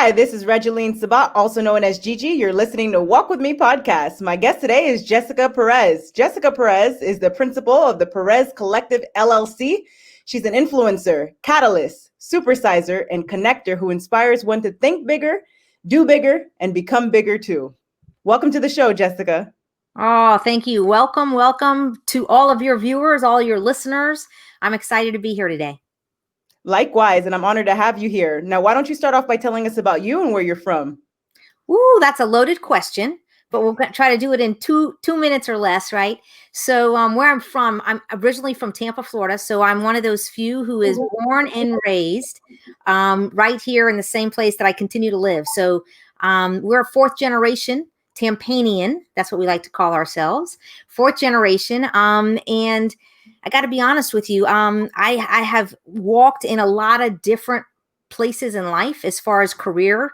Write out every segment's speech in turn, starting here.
Hi, this is Regeline Sabat, also known as Gigi. You're listening to Walk With Me podcast. My guest today is Jessica Perez. Jessica Perez is the principal of the Perez Collective, LLC. She's an influencer, catalyst, supersizer, and connector who inspires one to think bigger, do bigger, and become bigger too. Welcome to the show, Jessica. Oh, thank you. Welcome to all of your viewers, all your listeners. I'm excited to be here today. Likewise, and I'm honored to have you here. Now, why don't you start off by telling us about you and where you're from? Ooh, that's a loaded question, but we'll try to do it in two minutes or less, right? So where I'm from, I'm originally from Tampa, Florida. So I'm one of those few who is born and raised right here in the same place that I continue to live. So we're a fourth generation Tampanian. That's what we like to call ourselves. Fourth generation. And I got to be honest with you. I have walked in a lot of different places in life as far as careers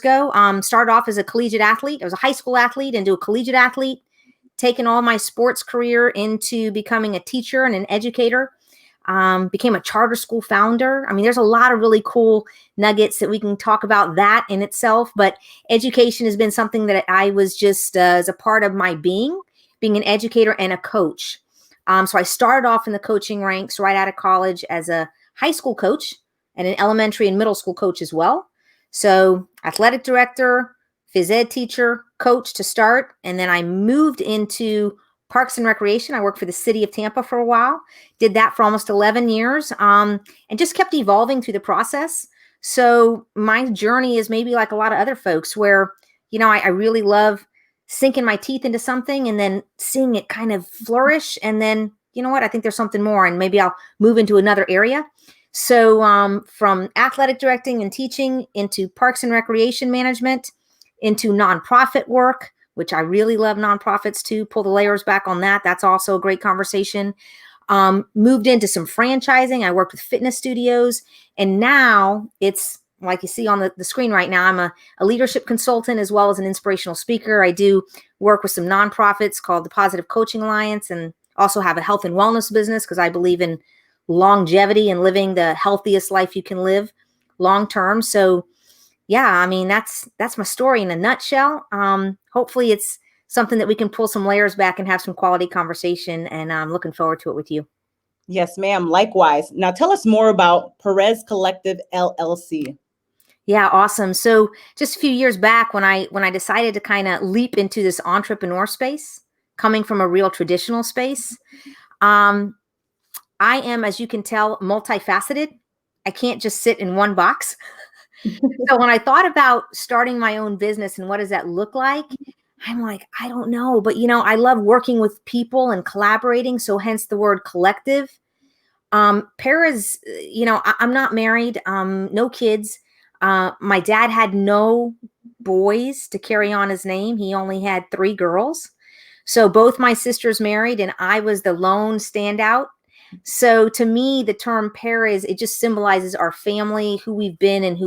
go. Started off as a collegiate athlete. I was a high school athlete into a collegiate athlete, taken all my sports career into becoming a teacher and an educator. Became a charter school founder. I mean, there's a lot of really cool nuggets that we can talk about that in itself, but education has been something that I was just as a part of my being an educator and a coach. So I started off in the coaching ranks right out of college as a high school coach and an elementary and middle school coach as well. So athletic director, phys ed teacher, coach to start. And then I moved into Parks and Recreation. I worked for the city of Tampa for a while, did that for almost 11 years, and just kept evolving through the process. So my journey is maybe like a lot of other folks where, you know, I really love sinking my teeth into something and then seeing it kind of flourish. And then, you know what, I think there's something more and maybe I'll move into another area. So from athletic directing and teaching into Parks and Recreation management, into nonprofit work, which I really love nonprofits too, pull the layers back on that. That's also a great conversation. Moved into some franchising. I worked with fitness studios. And now it's like you see on the screen right now, I'm a leadership consultant as well as an inspirational speaker. I do work with some nonprofits called the Positive Coaching Alliance and also have a health and wellness business because I believe in longevity and living the healthiest life you can live long term. So yeah, I mean, that's my story in a nutshell. Hopefully it's something that we can pull some layers back and have some quality conversation. And I'm looking forward to it with you. Yes, ma'am. Likewise. Now tell us more about Perez Collective, LLC. Yeah, awesome. So just a few years back when I decided to kind of leap into this entrepreneur space, coming from a real traditional space, I am, as you can tell, multifaceted. I can't just sit in one box. So when I thought about starting my own business and what does that look like, I'm like, I don't know. But, you know, I love working with people and collaborating. So hence the word collective. Perez, you know, I'm not married, no kids. My dad had no boys to carry on his name. He only had 3 girls. So both my sisters married and I was the lone standout. So to me, the term Perez, it just symbolizes our family, who we've been and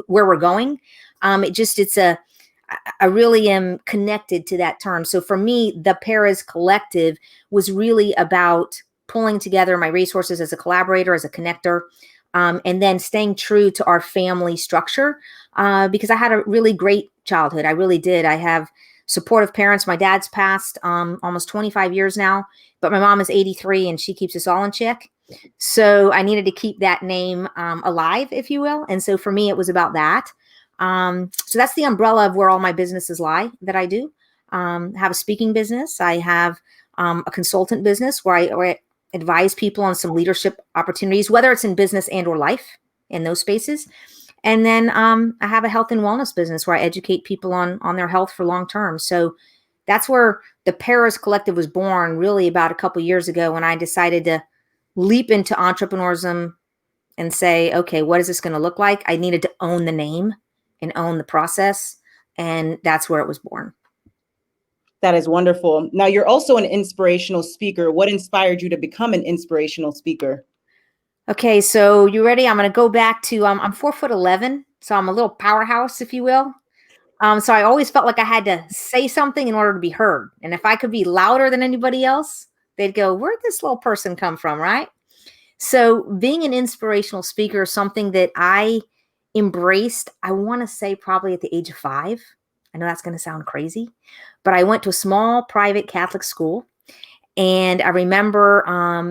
where we're going. I really am connected to that term. So for me, the Perez Collective was really about pulling together my resources as a collaborator, as a connector, and then staying true to our family structure because I had a really great childhood. I really did. I have supportive parents. My dad's passed almost 25 years now, but my mom is 83 and she keeps us all in check. So I needed to keep that name alive, if you will. And so for me, it was about that. So that's the umbrella of where all my businesses lie that I do. Have a speaking business. I have a consultant business where I advise people on some leadership opportunities, whether it's in business and or life in those spaces. And then I have a health and wellness business where I educate people on their health for long term. So that's where the Perez Collective was born really about a couple years ago when I decided to leap into entrepreneurism and say, okay, what is this going to look like? I needed to own the name and own the process. And that's where it was born. That is wonderful. Now, you're also an inspirational speaker. What inspired you to become an inspirational speaker? Okay, so you ready? I'm going to go back to, I'm 4'11", so I'm a little powerhouse, if you will. So I always felt like I had to say something in order to be heard. And if I could be louder than anybody else, they'd go, where'd this little person come from, right? So being an inspirational speaker is something that I embraced, I want to say probably at the age of 5. I know that's going to sound crazy, but I went to a small private Catholic school. And I remember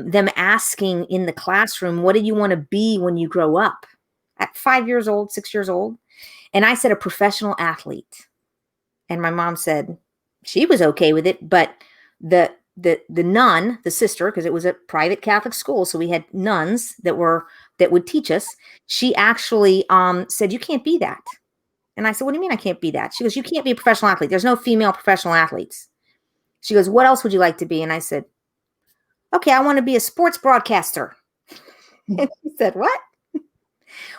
them asking in the classroom, what do you want to be when you grow up? At 5 years old, 6 years old. And I said, a professional athlete. And my mom said she was okay with it, but the nun, the sister, because it was a private Catholic school, so we had nuns that would teach us. She actually said, you can't be that. And I said, what do you mean I can't be that? She goes, you can't be a professional athlete. There's no female professional athletes. She goes, what else would you like to be? And I said, okay, I want to be a sports broadcaster. And she said, what?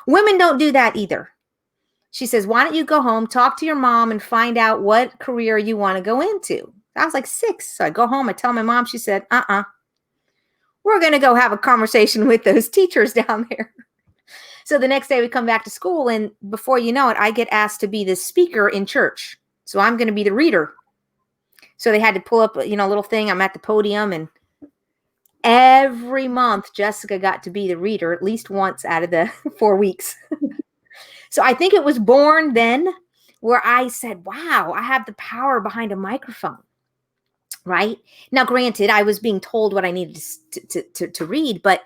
Women don't do that either. She says, why don't you go home, talk to your mom, and find out what career you want to go into? I was like 6. So I go home, I tell my mom. She said, we're going to go have a conversation with those teachers down there. So the next day we come back to school, and before you know it, I get asked to be the speaker in church. So I'm going to be the reader. So they had to pull up, a little thing. I'm at the podium, and every month Jessica got to be the reader at least once out of the 4 weeks. So I think it was born then where I said, wow, I have the power behind a microphone, right? Now, granted, I was being told what I needed to read, but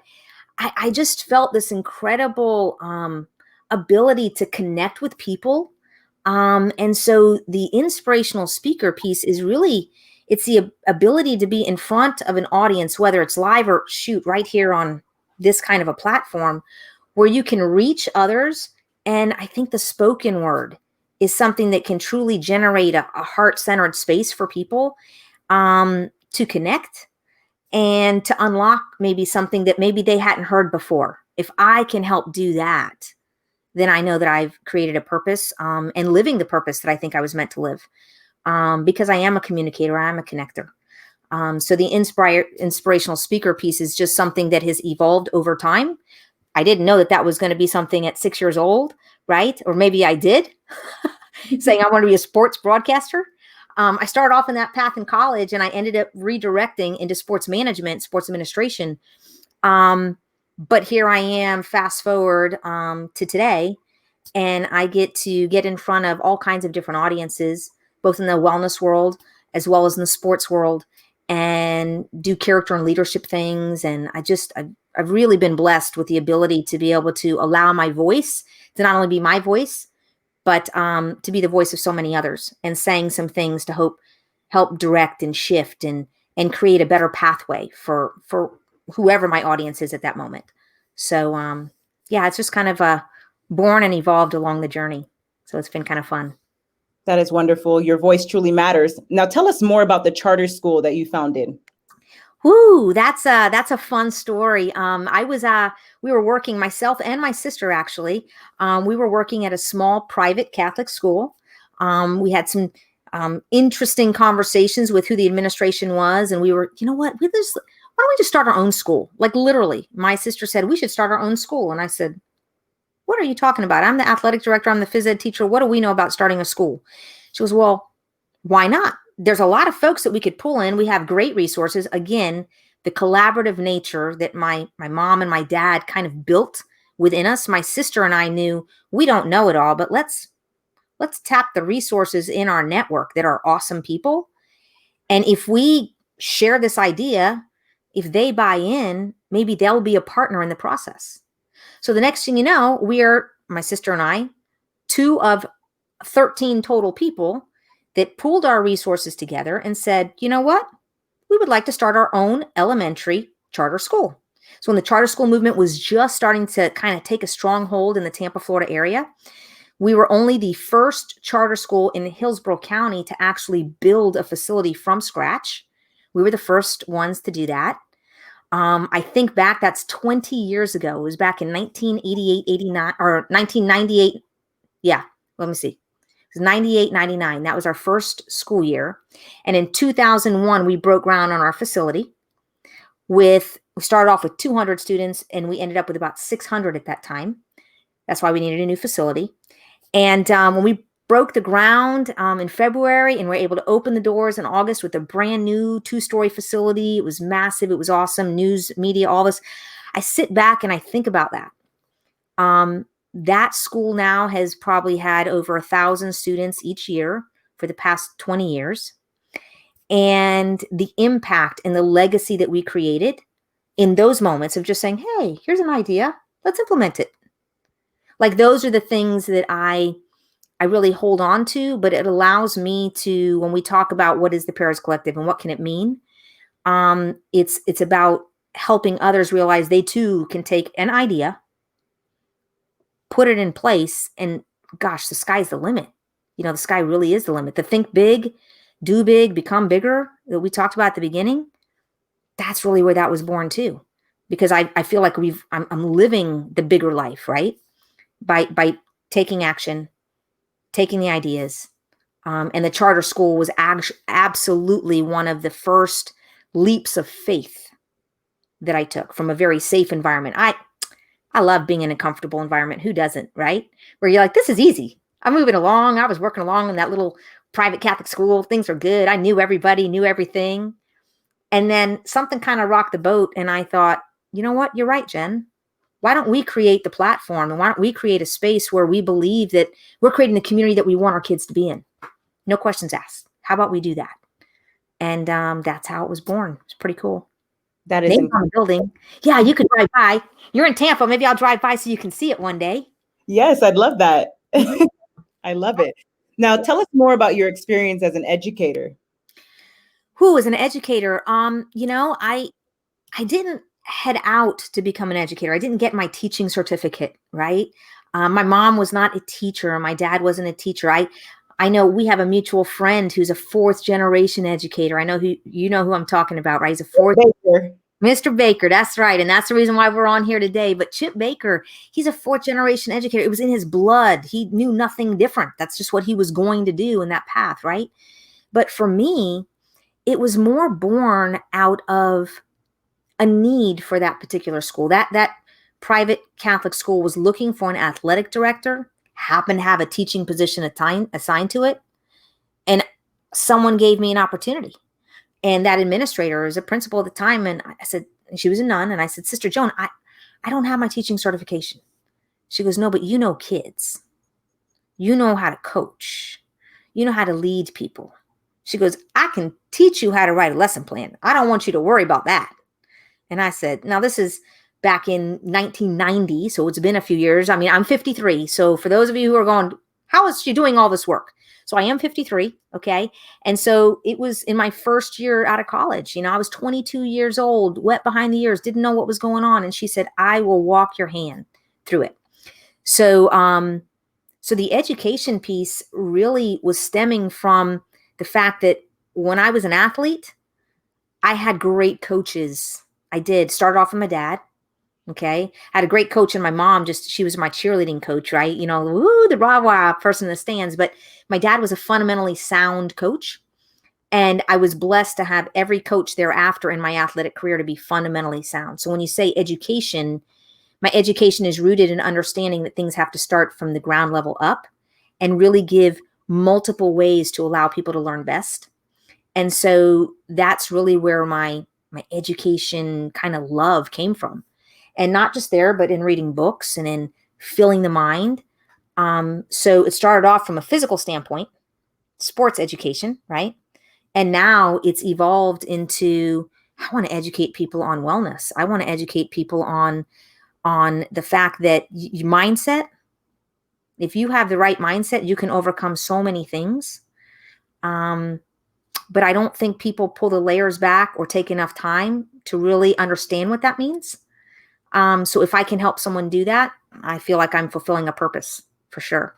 I just felt this incredible ability to connect with people. And so the inspirational speaker piece is really, it's the ability to be in front of an audience, whether it's live or right here on this kind of a platform where you can reach others. And I think the spoken word is something that can truly generate a heart-centered space for people to connect and to unlock maybe something that maybe they hadn't heard before. If I can help do that, then I know that I've created a purpose and living the purpose that I think I was meant to live because I am a communicator. I am a connector. So the inspirational speaker piece is just something that has evolved over time. I didn't know that was going to be something at 6 years old, right? Or maybe I did, saying I want to be a sports broadcaster. I started off in that path in college, and I ended up redirecting into sports management, sports administration. But here I am, fast forward to today, and I get to get in front of all kinds of different audiences, both in the wellness world as well as in the sports world, and do character and leadership things. And I've really been blessed with the ability to be able to allow my voice to not only be my voice, but to be the voice of so many others, and saying some things to help direct and shift and create a better pathway for whoever my audience is at that moment. So it's just kind of born and evolved along the journey. So it's been kind of fun. That is wonderful. Your voice truly matters. Now tell us more about the charter school that you founded. Woo, that's a fun story. We were working, myself and my sister, actually, we were working at a small private Catholic school. We had some interesting conversations with who the administration was. And we were, why don't we just start our own school? Like literally, my sister said, we should start our own school. And I said, what are you talking about? I'm the athletic director. I'm the phys ed teacher. What do we know about starting a school? She goes, well, why not? There's a lot of folks that we could pull in. We have great resources. Again, the collaborative nature that my mom and my dad kind of built within us. My sister and I knew we don't know it all, but let's tap the resources in our network that are awesome people. And if we share this idea, if they buy in, maybe they'll be a partner in the process. So the next thing you know, my sister and I, 2 of 13 total people that pooled our resources together and said, you know what? We would like to start our own elementary charter school. So when the charter school movement was just starting to kind of take a strong hold in the Tampa, Florida area, we were only the first charter school in Hillsborough County to actually build a facility from scratch. We were the first ones to do that. I think back, that's 20 years ago. It was back in 1988, 89, or 1998. Yeah, let me see. It was 98, 99. That was our first school year. And in 2001, we broke ground on our facility. We started off with 200 students, and we ended up with about 600 at that time. That's why we needed a new facility. And when we broke the ground in February and were able to open the doors in August with a brand new 2-story facility, it was massive. It was awesome. News, media, all this. I sit back and I think about that. That school now has probably had over 1,000 students each year for the past 20 years. And the impact and the legacy that we created in those moments of just saying, hey, here's an idea, let's implement it. Like those are the things that I really hold on to, but it allows me to, when we talk about what is the Perez Collective and what can it mean, it's about helping others realize they too can take an idea, put it in place, and gosh, the sky's the limit. The sky really is the limit. The think big, do big, become bigger that we talked about at the beginning, that's really where that was born too. Because I feel like I'm living the bigger life, right? By taking action, taking the ideas. And the charter school was absolutely one of the first leaps of faith that I took from a very safe environment. I love being in a comfortable environment. Who doesn't, right? Where you're like, this is easy. I'm moving along. I was working along in that little private Catholic school. Things are good. I knew everybody, knew everything. And then something kind of rocked the boat. And I thought, you know what? You're right, Jen. Why don't we create the platform? And why don't we create a space where we believe that we're creating the community that we want our kids to be in? No questions asked. How about we do that? And that's how it was born. It's pretty cool. That is on the building. Yeah, you could drive by. You're in Tampa. Maybe I'll drive by so you can see it one day. Yes, I'd love that. I love it. Now, tell us more about your experience as an educator. Who is an educator? I didn't head out to become an educator. I didn't get my teaching certificate, right? My mom was not a teacher. My dad wasn't a teacher. I know we have a mutual friend who's a fourth generation educator. I know who I'm talking about, right? He's a fourth. Baker. Mr. Baker, that's right. And that's the reason why we're on here today. But Chip Baker, he's a fourth generation educator. It was in his blood. He knew nothing different. That's just what he was going to do in that path, right? But for me, it was more born out of a need for that particular school. That private Catholic school was looking for an athletic director, happened to have a teaching position assigned to it. And someone gave me an opportunity. And that administrator was a principal at the time. And I said, she was a nun. And I said, Sister Joan, I don't have my teaching certification. She goes, no, but you know kids. You know how to coach. You know how to lead people. She goes, I can teach you how to write a lesson plan. I don't want you to worry about that. And I said, now this is back in 1990. So it's been a few years. I mean, I'm 53. So for those of you who are going, how is she doing all this work? So I am 53. Okay. And so it was in my first year out of college. I was 22 years old, wet behind the ears, didn't know what was going on. And she said, I will walk your hand through it. So, so the education piece really was stemming from the fact that when I was an athlete, I had great coaches. I did start off with my dad. Okay. I had a great coach, and my mom she was my cheerleading coach, right? The rah-rah person in the stands. But my dad was a fundamentally sound coach. And I was blessed to have every coach thereafter in my athletic career to be fundamentally sound. So when you say education, my education is rooted in understanding that things have to start from the ground level up and really give multiple ways to allow people to learn best. And so that's really where my education kind of love came from. And not just there, but in reading books and in filling the mind. So it started off from a physical standpoint, sports education, right? And now it's evolved into, I want to educate people on wellness. I want to educate people on the fact that your mindset, if you have the right mindset, you can overcome so many things. But I don't think people pull the layers back or take enough time to really understand what that means. So if I can help someone do that, I feel like I'm fulfilling a purpose for sure,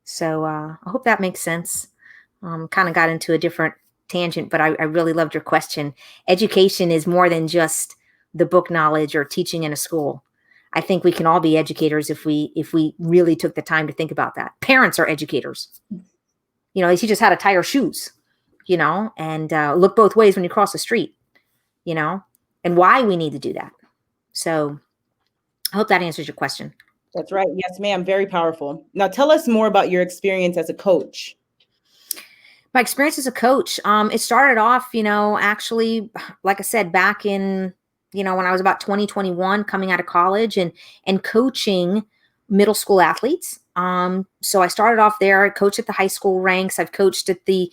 So I hope that makes sense. Kind of got into a different tangent, but I really loved your question. Education is more than just the book knowledge or teaching in a school. I think we can all be educators if we really took the time to think about that. Parents are educators. They teach us how to tie our shoes, and look both ways when you cross the street, and why we need to do that. So I hope that answers your question. That's right. Yes, ma'am. Very powerful. Now tell us more about your experience as a coach. My experience as a coach, it started off, actually, like I said, back in, when I was about 20, 21, coming out of college and coaching middle school athletes. So I started off there. I coached at the high school ranks. I've coached at the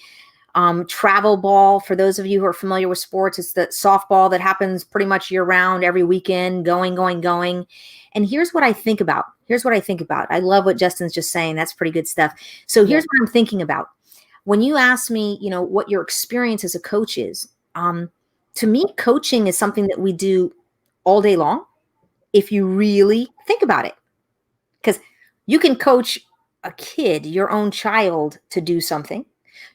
travel ball. For those of you who are familiar with sports, it's the softball that happens pretty much year round, every weekend, going. And here's what I think about. I love what Justin's just saying. That's pretty good stuff. So here's what I'm thinking about. When you ask me, what your experience as a coach is, to me, coaching is something that we do all day long if you really think about it. Because you can coach a kid, your own child, to do something.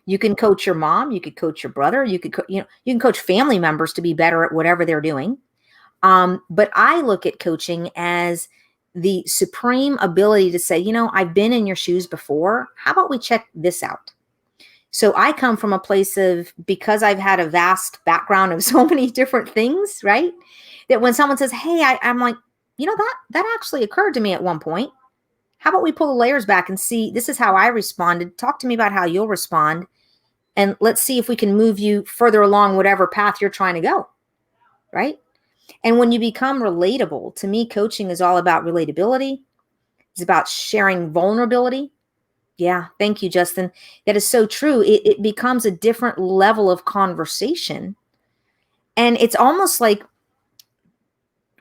You can coach your mom. You could coach your brother. You could, you can coach family members to be better at whatever they're doing. But I look at coaching as the supreme ability to say, I've been in your shoes before. How about we check this out? So I come from a place of, because I've had a vast background of so many different things, right? That when someone says, hey, I'm like, that actually occurred to me at one point. How about we pull the layers back and see, this is how I responded. Talk to me about how you'll respond. And let's see if we can move you further along whatever path you're trying to go, right? And when you become relatable, to me, coaching is all about relatability. It's about sharing vulnerability. Yeah, thank you, Justin. That is so true. It becomes a different level of conversation. And it's almost like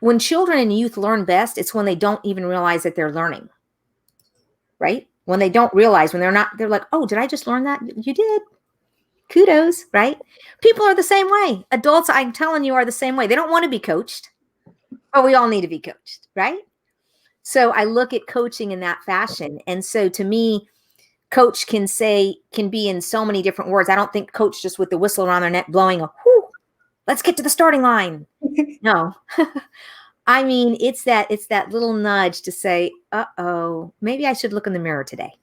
when children and youth learn best, it's when they don't even realize that they're learning, right? When they don't realize, when they're like, oh, did I just learn that? You did. Kudos, right? People are the same way. Adults, I'm telling you, are the same way. They don't want to be coached, but we all need to be coached, right? So I look at coaching in that fashion. And so to me, coach can be in so many different words. I don't think coach just with the whistle around their neck blowing a whoo, let's get to the starting line. No. I mean, it's that little nudge to say, uh-oh, maybe I should look in the mirror today.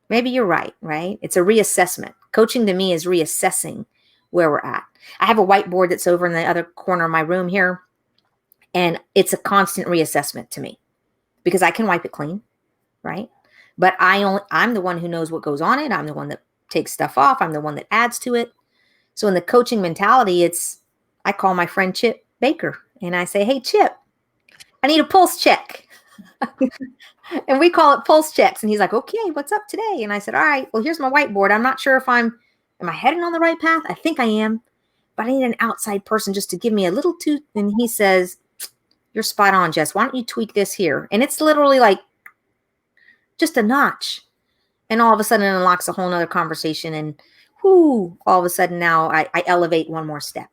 Maybe you're right? It's a reassessment. Coaching to me is reassessing where we're at. I have a whiteboard that's over in the other corner of my room here, and it's a constant reassessment to me because I can wipe it clean, right? But I'm the one who knows what goes on it. I'm the one that takes stuff off. I'm the one that adds to it. So in the coaching mentality, I call my friend Chip Baker and I say, hey, Chip, I need a pulse check. And we call it pulse checks. And he's like, okay, what's up today? And I said, all right, well, here's my whiteboard. I'm not sure if am I heading on the right path? I think I am, but I need an outside person just to give me a little toot. And he says, you're spot on, Jess. Why don't you tweak this here? And it's literally like just a notch. And all of a sudden it unlocks a whole nother conversation. And all of a sudden now I elevate one more step.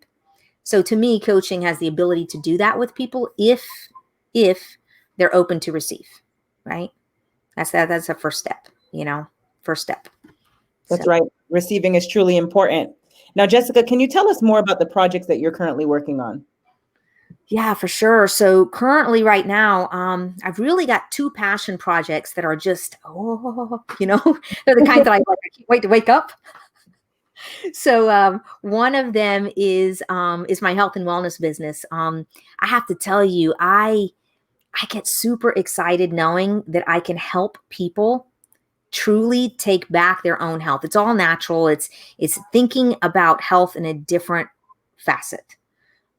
So to me, coaching has the ability to do that with people if they're open to receive, right? That's the first step, first step. That's right. Receiving is truly important. Now, Jessica, can you tell us more about the projects that you're currently working on? Yeah, for sure. So currently right now, I've really got 2 passion projects that are just, they're the kind that I can't wait to wake up. So one of them is my health and wellness business. I have to tell you, I get super excited knowing that I can help people truly take back their own health. It's all natural. It's thinking about health in a different facet.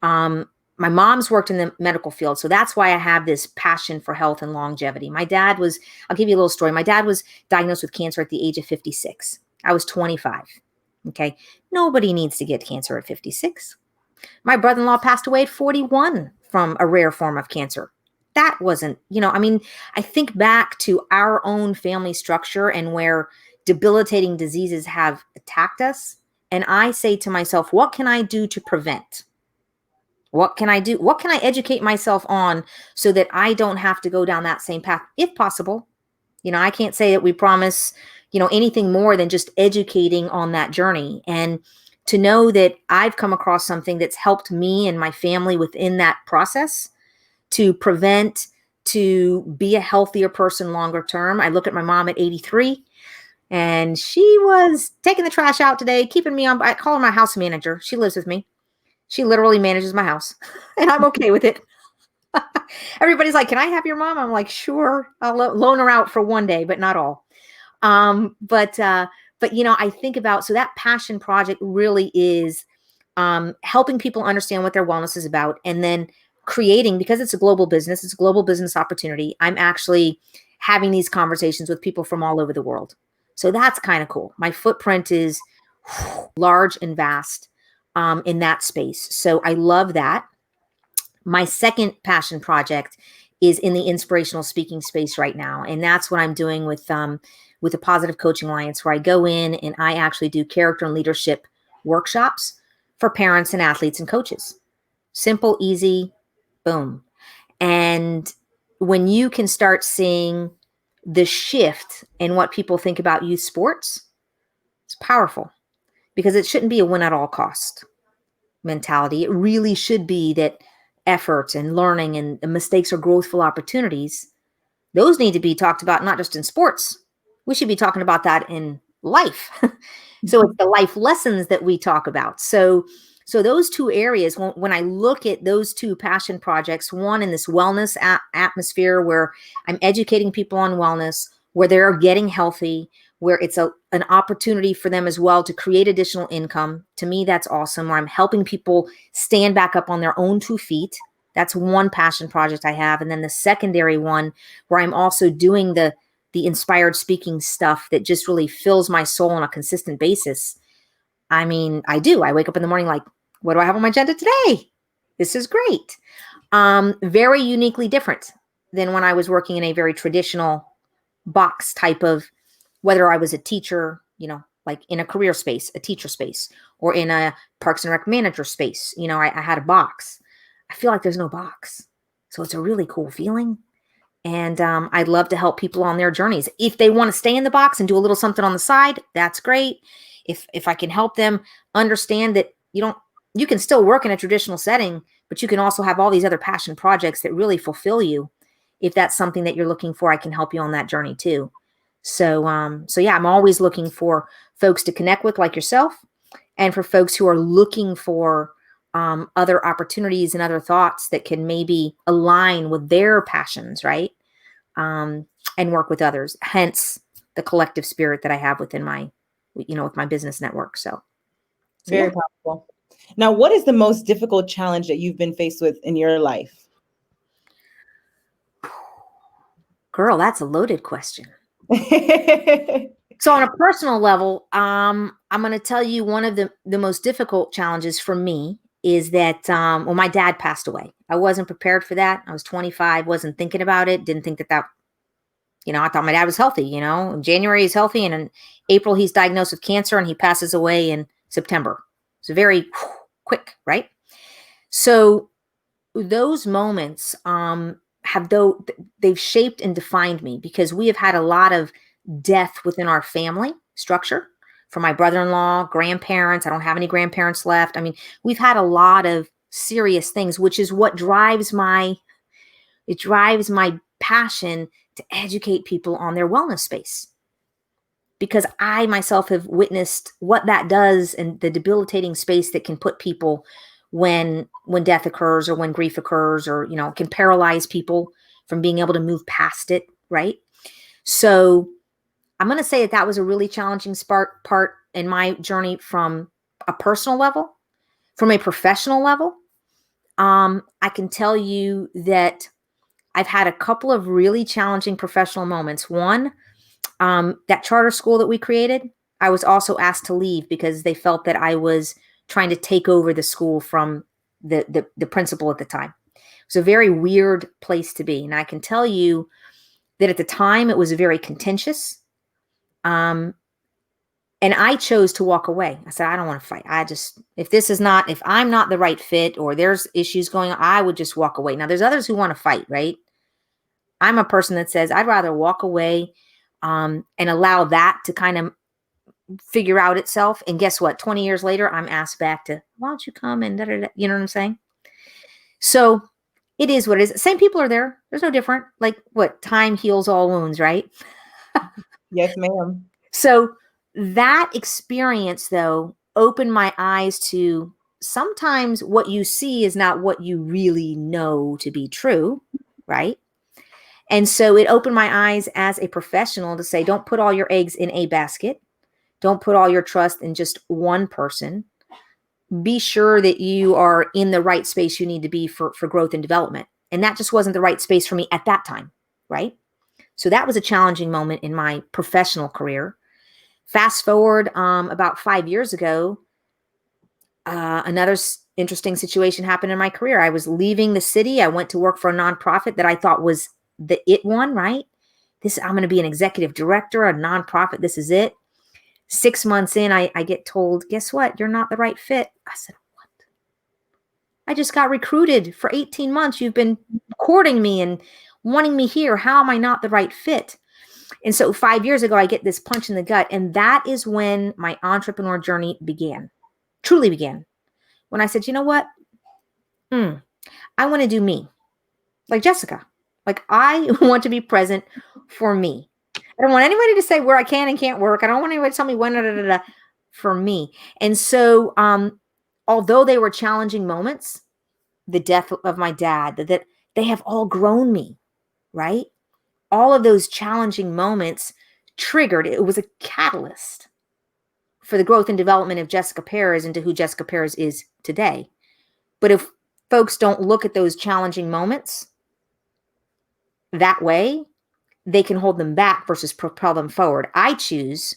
My mom's worked in the medical field, so that's why I have this passion for health and longevity. I'll give you a little story. My dad was diagnosed with cancer at the age of 56. I was 25. Okay. Nobody needs to get cancer at 56. My brother-in-law passed away at 41 from a rare form of cancer. That wasn't, I think back to our own family structure and where debilitating diseases have attacked us. And I say to myself, what can I do to prevent? What can I do? What can I educate myself on so that I don't have to go down that same path, if possible? I can't say that we promise, anything more than just educating on that journey. And to know that I've come across something that's helped me and my family within that process to prevent, to be a healthier person longer term. I look at my mom at 83 and she was taking the trash out today, keeping me on. I call her my house manager. She lives with me. She literally manages my house and I'm okay with it. Everybody's like, can I have your mom? I'm like, sure. I'll loan her out for one day, but not all. But I think about, so that passion project really is helping people understand what their wellness is about and then creating, because it's a global business, it's a global business opportunity. I'm actually having these conversations with people from all over the world. So that's kind of cool. My footprint is large and vast in that space. So I love that. My second passion project is in the inspirational speaking space right now. And that's what I'm doing with the Positive Coaching Alliance, where I go in and I actually do character and leadership workshops for parents and athletes and coaches. Simple, easy, boom. And when you can start seeing the shift in what people think about youth sports, it's powerful, because it shouldn't be a win at all cost mentality. It really should be that effort and learning and mistakes are growthful opportunities. Those need to be talked about, not just in sports. We should be talking about that in life. So it's the life lessons that we talk about. So those two areas, when I look at those two passion projects, one in this wellness atmosphere where I'm educating people on wellness, where they're getting healthy, where it's an opportunity for them as well to create additional income. To me, that's awesome. Where I'm helping people stand back up on their own 2 feet. That's one passion project I have. And then the secondary one, where I'm also doing the inspired speaking stuff that just really fills my soul on a consistent basis. I mean, I do. I wake up in the morning like, what do I have on my agenda today? This is great. Very uniquely different than when I was working in a very traditional box type of, whether I was a teacher, like in a career space, a teacher space, or in a Parks and Rec manager space. I had a box. I feel like there's no box. So it's a really cool feeling. And I'd love to help people on their journeys. If they want to stay in the box and do a little something on the side, that's great. If I can help them understand that you can still work in a traditional setting, but you can also have all these other passion projects that really fulfill you. If that's something that you're looking for, I can help you on that journey too. So yeah, I'm always looking for folks to connect with like yourself, and for folks who are looking for other opportunities and other thoughts that can maybe align with their passions, right? And work with others. Hence the collective spirit that I have within my, with my business network. So Very yeah. powerful. Now, what is the most difficult challenge that you've been faced with in your life? Girl, that's a loaded question. So on a personal level, I'm going to tell you one of the most difficult challenges for me is that, my dad passed away. I wasn't prepared for that. I was 25, wasn't thinking about it. Didn't think that, I thought my dad was healthy, in January he's healthy. And in April he's diagnosed with cancer and he passes away in September. It's very quick, right? So those moments, they've shaped and defined me, because we have had a lot of death within our family structure. For my brother-in-law, grandparents, I don't have any grandparents left. I mean, we've had a lot of serious things, which is what drives my passion to educate people on their wellness space. Because I myself have witnessed what that does and the debilitating space that can put people when death occurs or when grief occurs, or, can paralyze people from being able to move past it, right? So I'm going to say that was a really challenging part in my journey from a personal level. From a professional level, I can tell you that I've had a couple of really challenging professional moments. One, that charter school that we created, I was also asked to leave because they felt that I was trying to take over the school from the principal at the time. It was a very weird place to be. And I can tell you that at the time it was very contentious. And I chose to walk away. I said, I don't want to fight. If I'm not the right fit, or there's issues going on, I would just walk away. Now there's others who want to fight, right? I'm a person that says I'd rather walk away and allow that to kind of figure out itself. And guess what? 20 years later, I'm asked back to, why don't you come and da-da-da, you know what I'm saying? So it is what it is. Same people are there. There's no different. Like what? Time heals all wounds, right? Yes, ma'am. So that experience, though, opened my eyes to sometimes what you see is not what you really know to be true, right? And so it opened my eyes as a professional to say, don't put all your eggs in a basket. Don't put all your trust in just one person. be sure that you are in the right space you need to be for growth and development. And that just wasn't the right space for me at that time, right? So that was a challenging moment in my professional career. Fast forward about 5 years ago, another interesting situation happened in my career. I was leaving the city. I went to work for a nonprofit that I thought was the it one, right? I'm going to be an executive director, a nonprofit. This is it. 6 months in, I get told, guess what? You're not the right fit. I said, what? I just got recruited for 18 months. You've been courting me and wanting me here. How am I not the right fit? And so 5 years ago, I get this punch in the gut. And that is when my entrepreneur journey began, truly began. When I said, you know what? I want to do me, like Jessica. Like I want to be present for me. I don't want anybody to say where I can and can't work. I don't want anybody to tell me when, for me. And so, although they were challenging moments, the death of my dad, that they have all grown me, right? All of those challenging moments triggered, it was a catalyst for the growth and development of Jessica Perez into who Jessica Perez is today. But if folks don't look at those challenging moments that way, they can hold them back versus propel them forward. I choose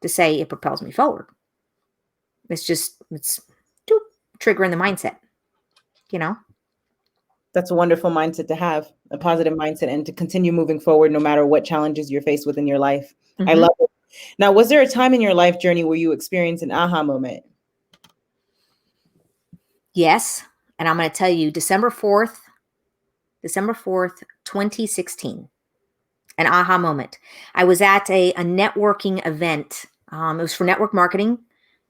to say it propels me forward. It's triggering the mindset, you know? That's a wonderful mindset to have, a positive mindset, and to continue moving forward no matter what challenges you're faced with in your life. Mm-hmm. I love it. Now, was there a time in your life journey where you experienced an aha moment? Yes. And I'm going to tell you, December 4th, 2016, an aha moment. I was at a networking event. It was for network marketing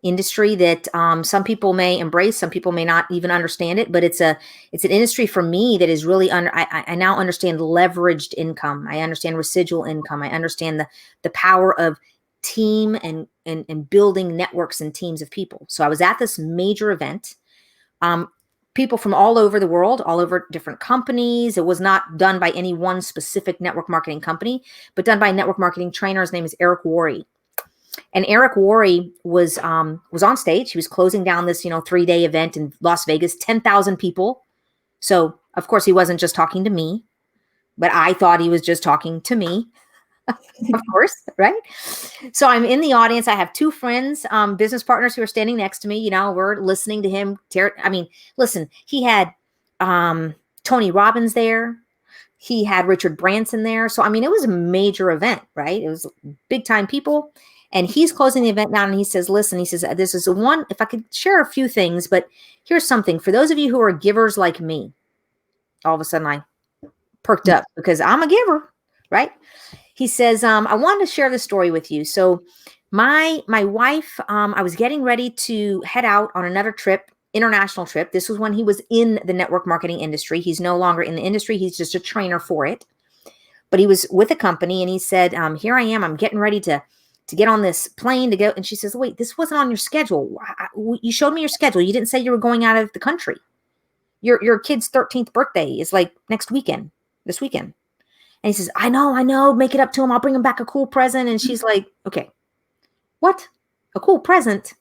industry that some people may embrace, some people may not even understand it, but it's an industry for me that is really I now understand leveraged income. I understand residual income. I understand the power of team and building networks and teams of people. So I was at this major event. People from all over the world, all over different companies. It was not done by any one specific network marketing company, but done by a network marketing trainer. His name is Eric Worre. And Eric Worre was on stage. He was closing down this, 3-day event in Las Vegas, 10,000 people. So of course he wasn't just talking to me, but I thought he was just talking to me. Of course, right? So I'm in the audience. I have 2 friends, business partners who are standing next to me. We're listening to him. Listen, he had Tony Robbins there. He had Richard Branson there. So, it was a major event, right? It was big time people. And he's closing the event down and he says, listen, he says, this is if I could share a few things, but here's something. For those of you who are givers like me, all of a sudden I perked up because I'm a giver, right? He says, I wanted to share this story with you. So my wife, I was getting ready to head out on another trip, international trip. This was when he was in the network marketing industry. He's no longer in the industry. He's just a trainer for it. But he was with a company and he said, here I am. I'm getting ready to get on this plane to go. And she says, wait, this wasn't on your schedule. You showed me your schedule. You didn't say you were going out of the country. Your kid's 13th birthday is like this weekend. And he says, I know, make it up to him. I'll bring him back a cool present. And she's like, okay, what? A cool present?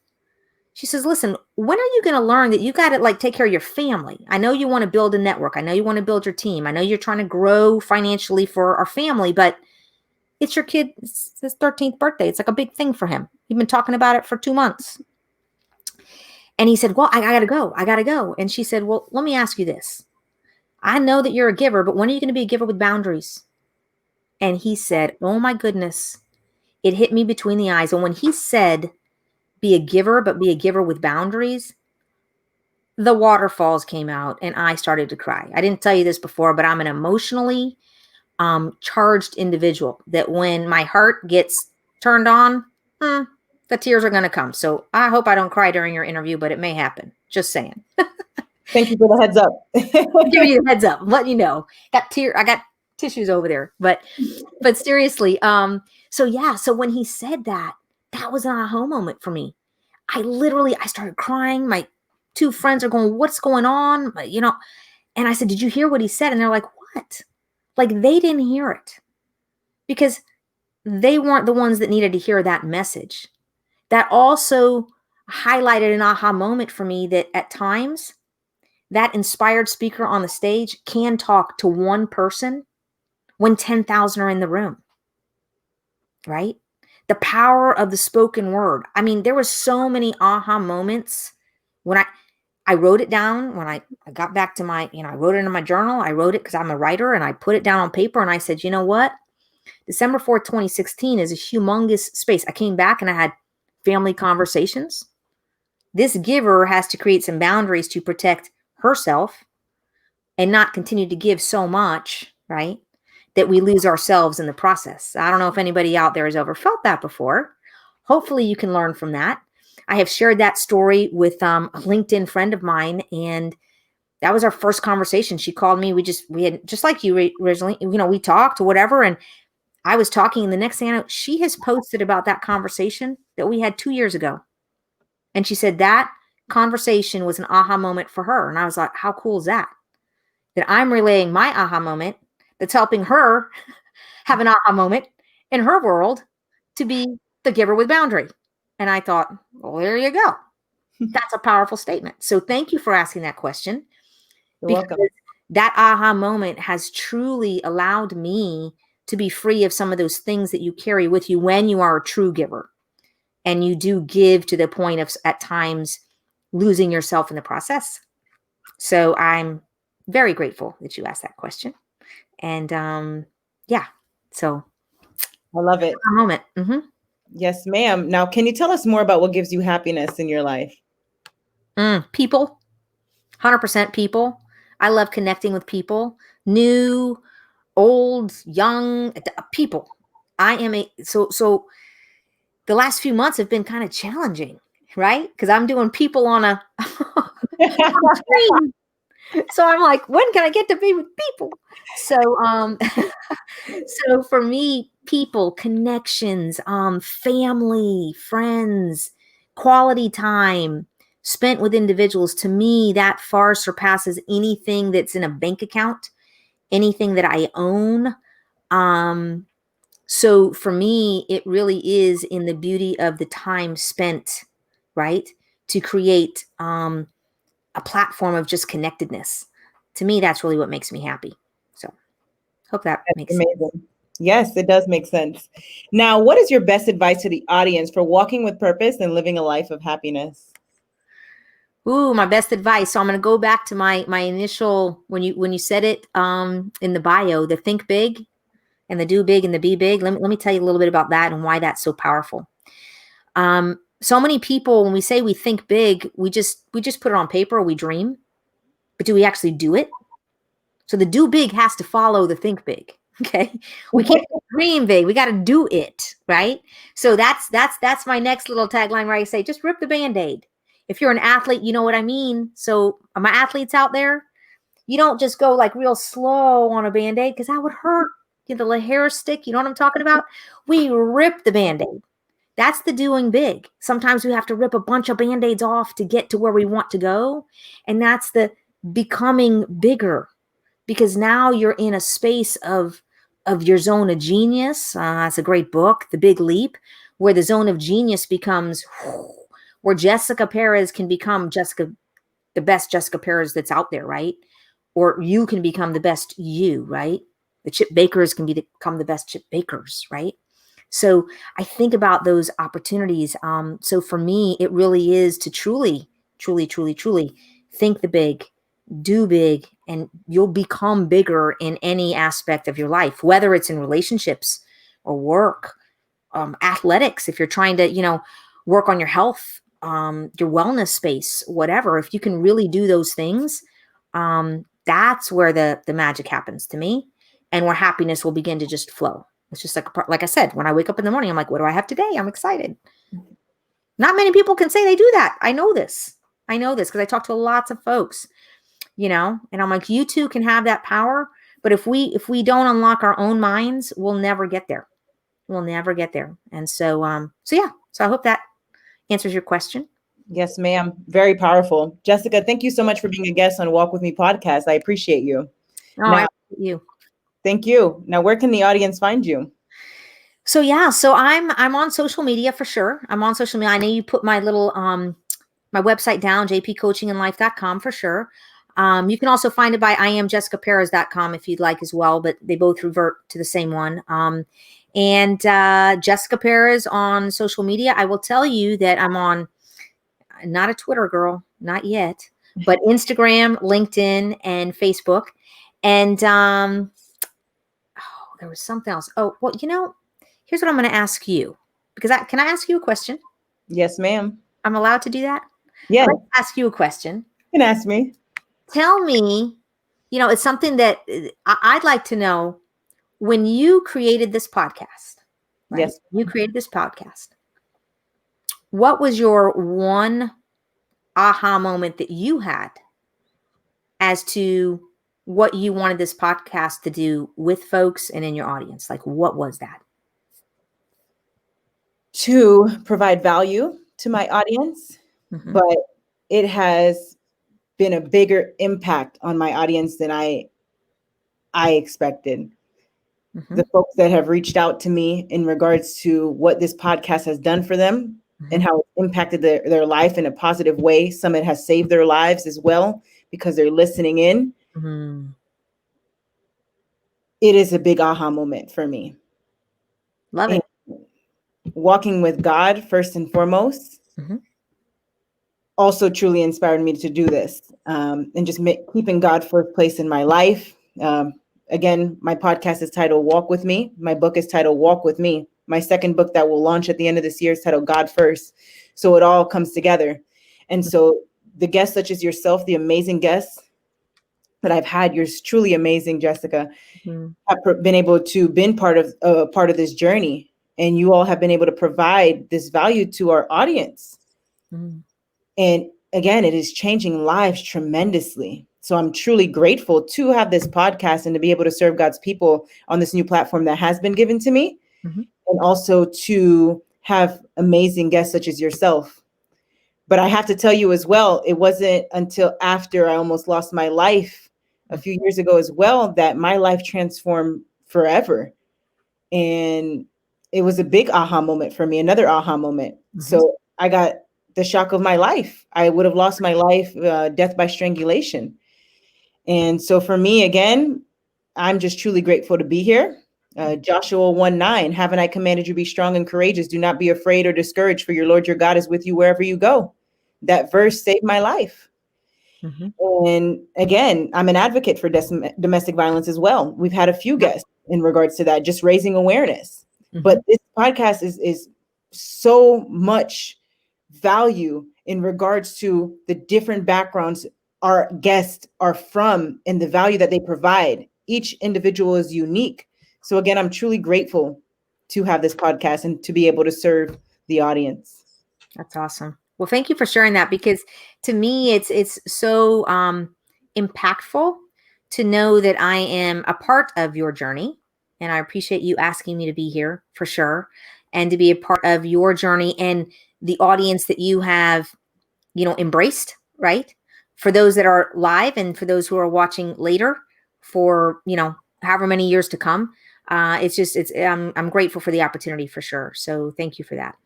She says, listen, when are you going to learn that you got to take care of your family? I know you want to build a network. I know you want to build your team. I know you're trying to grow financially for our family, but it's your kid's 13th birthday. It's like a big thing for him. You've been talking about it for 2 months. And he said, well, I got to go. And she said, well, let me ask you this. I know that you're a giver, but when are you going to be a giver with boundaries? And he said, oh my goodness, it hit me between the eyes. And when he said, be a giver, but be a giver with boundaries, the waterfalls came out and I started to cry. I didn't tell you this before, but I'm an emotionally charged individual that when my heart gets turned on, the tears are going to come. So I hope I don't cry during your interview, but it may happen. Just saying. Thank you for the heads up. Giving you the heads up. I'm letting you know. I got tissues over there. But seriously, so when he said that was an aha moment for me. I started crying. My 2 friends are going, what's going on? And I said, did you hear what he said? And they're like, what? They didn't hear it because they weren't the ones that needed to hear that message. That also highlighted an aha moment for me that at times that inspired speaker on the stage can talk to one person when 10,000 are in the room, right? The power of the spoken word. I mean, there were so many aha moments when I wrote it down when I got back to my, I wrote it in my journal. I wrote it because I'm a writer, and I put it down on paper, and I said, you know what? December 4th, 2016 is a humongous space. I came back and I had family conversations. This giver has to create some boundaries to protect herself and not continue to give so much, right, that we lose ourselves in the process. I don't know if anybody out there has ever felt that before. Hopefully you can learn from that. I have shared that story with a LinkedIn friend of mine, and that was our first conversation. She called me. We had, just like you originally, we talked or whatever, and I was talking, and the next thing I know, she has posted about that conversation that we had 2 years ago. And she said that conversation was an aha moment for her. And I was like, how cool is that? That I'm relaying my aha moment that's helping her have an aha moment in her world to be the giver with boundary. And I thought, well, there you go. That's a powerful statement. So thank you for asking that question. You're welcome. That aha moment has truly allowed me to be free of some of those things that you carry with you when you are a true giver. And you do give to the point of at times losing yourself in the process. So I'm very grateful that you asked that question. And yeah, so I love it. a moment. Mm-hmm. Yes, ma'am. Now, can you tell us more about what gives you happiness in your life? People, 100% people. I love connecting with people, new, old, young people. I am so the last few months have been kind of challenging, right? Because I'm doing people on a screen. So I'm like, when can I get to be with people? So so for me, people, connections, family, friends, quality time spent with individuals, to me, that far surpasses anything that's in a bank account, anything that I own. So for me, it really is in the beauty of the time spent, right, to create a platform of just connectedness. To me, that's really what makes me happy. So hope that makes sense. Amazing. Yes, it does make sense. Now, what is your best advice to the audience for walking with purpose and living a life of happiness? Ooh, my best advice. So I'm going to go back to my initial, when you said it in the bio, the think big and the do big and the be big. Let me tell you a little bit about that and why that's so powerful. So many people, when we say we think big, we just put it on paper, or we dream, but do we actually do it? So the do big has to follow the think big. Okay. We can't dream big. We got to do it. Right. So that's my next little tagline where I say, just rip the Band-Aid. If you're an athlete, you know what I mean? So my athletes out there, you don't just go like real slow on a Band-Aid because that would hurt. You know, the hair stick, you know what I'm talking about? We rip the Band-Aid. That's the doing big. Sometimes we have to rip a bunch of Band-Aids off to get to where we want to go. And that's the becoming bigger, because now you're in a space of your zone of genius. It's a great book, The Big Leap, where the zone of genius becomes where Jessica Perez can become the best Jessica Perez that's out there, right? Or you can become the best you, right? The chip bakers can become the best chip bakers, right? So I think about those opportunities. So for me, it really is to truly, truly, truly, truly think the big, do big, and you'll become bigger in any aspect of your life, whether it's in relationships or work, athletics, if you're trying to, work on your health, your wellness space, whatever. If you can really do those things, that's where the magic happens to me, and where happiness will begin to just flow. It's just like I said, when I wake up in the morning, I'm like, what do I have today? I'm excited. Not many people can say they do that. I know this because I talk to lots of folks, and I'm like, you too can have that power. But if we don't unlock our own minds, we'll never get there. We'll never get there. And so I hope that answers your question. Yes, ma'am. Very powerful. Jessica, thank you so much for being a guest on Walk With Me podcast. I appreciate you. I appreciate you. Thank you. Now, where can the audience find you? So I'm on social media for sure. I'm on social media. I know you put my little my website down, jpcoachinginlife.com for sure. You can also find it by iamjessicaperez.com if you'd like as well, but they both revert to the same one. And Jessica Perez on social media. I will tell you that I'm on, not a Twitter girl, not yet, but Instagram, LinkedIn, and Facebook. And there was something else. Oh, well, here's what I'm going to ask you, because can I ask you a question? Yes, ma'am. I'm allowed to do that? Yeah. I'd like to ask you a question. You can ask me. Tell me, it's something that I'd like to know. When you created this podcast, right? Yes. You created this podcast. What was your one aha moment that you had as to what you wanted this podcast to do with folks and in your audience? Like, what was that? To provide value to my audience, but it has been a bigger impact on my audience than I expected. The folks that have reached out to me in regards to what this podcast has done for them and how it's impacted their life in a positive way. Some it has saved their lives as well because they're listening in. It is a big aha moment for me. Love it. Walking with God, first and foremost, also truly inspired me to do this, and just keeping God first place in my life. Again, my podcast is titled Walk With Me. My book is titled Walk With Me. My second book that will launch at the end of this year is titled God First. So it all comes together. And so the guests such as yourself, the amazing guests that I've had, you're truly amazing, Jessica, have been able to been part of this journey. And you all have been able to provide this value to our audience. And again, it is changing lives tremendously. So I'm truly grateful to have this podcast and to be able to serve God's people on this new platform that has been given to me. And also to have amazing guests such as yourself. But I have to tell you as well, it wasn't until after I almost lost my life a few years ago as well that my life transformed forever. And it was a big aha moment for me, another aha moment. So I got the shock of my life. I would have lost my life, death by strangulation. And so for me, again, I'm just truly grateful to be here. Joshua 1:9, haven't I commanded you be strong and courageous? Do not be afraid or discouraged, for your Lord your God is with you wherever you go. That verse saved my life. And again, I'm an advocate for domestic violence as well. We've had a few guests in regards to that, just raising awareness. But this podcast is so much value in regards to the different backgrounds our guests are from and the value that they provide. Each individual is unique. So again, I'm truly grateful to have this podcast and to be able to serve the audience. That's awesome. Well, thank you for sharing that, because to me, it's so impactful to know that I am a part of your journey. And I appreciate you asking me to be here for sure, and to be a part of your journey and the audience that you have, embraced, right? For those that are live and for those who are watching later for, however many years to come. I'm grateful for the opportunity for sure. So thank you for that.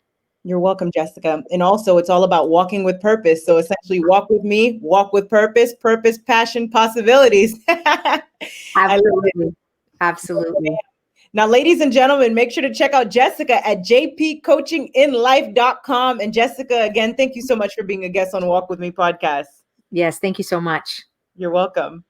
You're welcome, Jessica. And also it's all about walking with purpose. So essentially walk with me, walk with purpose, passion, possibilities. Absolutely. Absolutely. Now, ladies and gentlemen, make sure to check out Jessica at jpcoachinginlife.com. And Jessica, again, thank you so much for being a guest on Walk With Me podcast. Yes. Thank you so much. You're welcome.